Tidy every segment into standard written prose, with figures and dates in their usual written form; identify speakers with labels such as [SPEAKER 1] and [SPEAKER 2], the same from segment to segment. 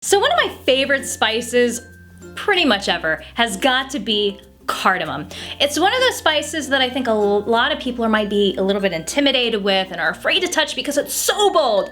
[SPEAKER 1] So one of my favorite spices pretty much ever has got to be cardamom. It's one of those spices that I think a lot of people might be a little bit intimidated with and are afraid to touch because it's so bold.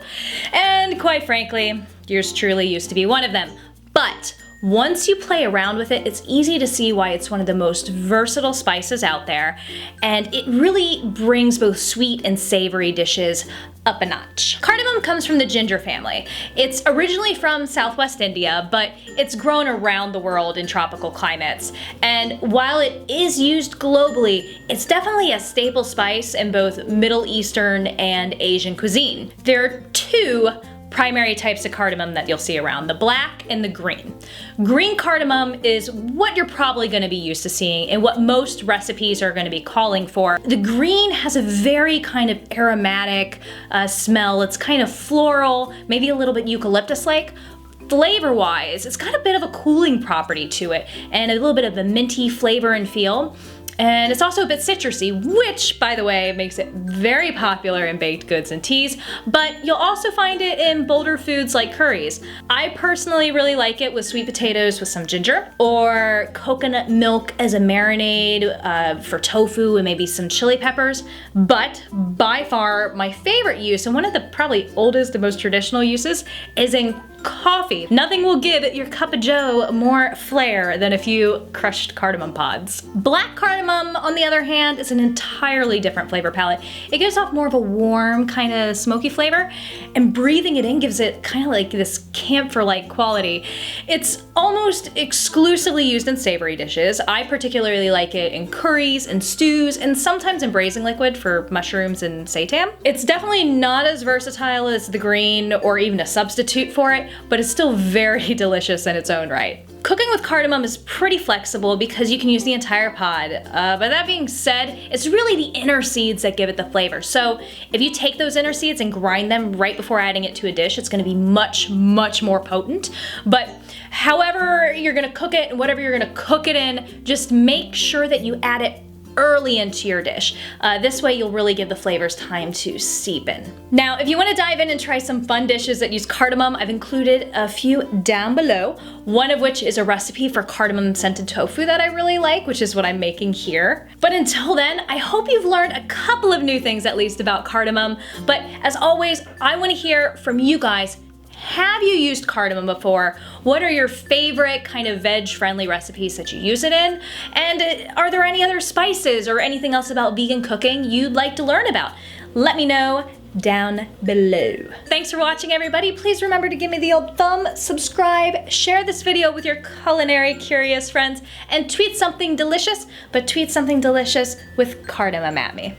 [SPEAKER 1] And quite frankly, yours truly used to be one of them. But once you play around with it, it's easy to see why it's one of the most versatile spices out there, and it really brings both sweet and savory dishes up a notch. Cardamom comes from the ginger family. It's originally from Southwest India, but it's grown around the world in tropical climates. And while it is used globally, it's definitely a staple spice in both Middle Eastern and Asian cuisine. There are two primary types of cardamom that you'll see around, the black and the green. Green cardamom is what you're probably going to be used to seeing and what most recipes are going to be calling for. The green has a very kind of aromatic smell. It's kind of floral, maybe a little bit eucalyptus-like. Flavor-wise, it's got a bit of a cooling property to it and a little bit of a minty flavor and feel. And it's also a bit citrusy, which, by the way, makes it very popular in baked goods and teas, but you'll also find it in bolder foods like curries. I personally really like it with sweet potatoes with some ginger, or coconut milk as a marinade for tofu and maybe some chili peppers. But by far, my favorite use, and one of the probably oldest and most traditional uses, is in coffee. Nothing will give your cup of joe more flair than a few crushed cardamom pods. Black cardamom, on the other hand, is an entirely different flavor palette. It gives off more of a warm, kind of smoky flavor, and breathing it in gives it kind of like this camphor-like quality. It's almost exclusively used in savory dishes. I particularly like it in curries and stews, and sometimes in braising liquid for mushrooms and seitan. It's definitely not as versatile as the green or even a substitute for it, but it's still very delicious in its own right. Cooking with cardamom is pretty flexible because you can use the entire pod. But that being said, it's really the inner seeds that give it the flavor. So if you take those inner seeds and grind them right before adding it to a dish, it's gonna be much, much more potent. But however you're gonna cook it, whatever you're gonna cook it in, just make sure that you add it early into your dish. This way you'll really give the flavors time to seep in. Now, if you want to dive in and try some fun dishes that use cardamom, I've included a few down below, one of which is a recipe for cardamom-scented tofu that I really like, which is what I'm making here. But until then, I hope you've learned a couple of new things at least about cardamom. But as always, I want to hear from you guys. Have you used cardamom before? What are your favorite kind of veg-friendly recipes that you use it in? And are there any other spices or anything else about vegan cooking you'd like to learn about? Let me know down below. Thanks for watching, everybody. Please remember to give me the old thumb, subscribe, share this video with your culinary curious friends, and tweet something delicious, but tweet something delicious with cardamom at me.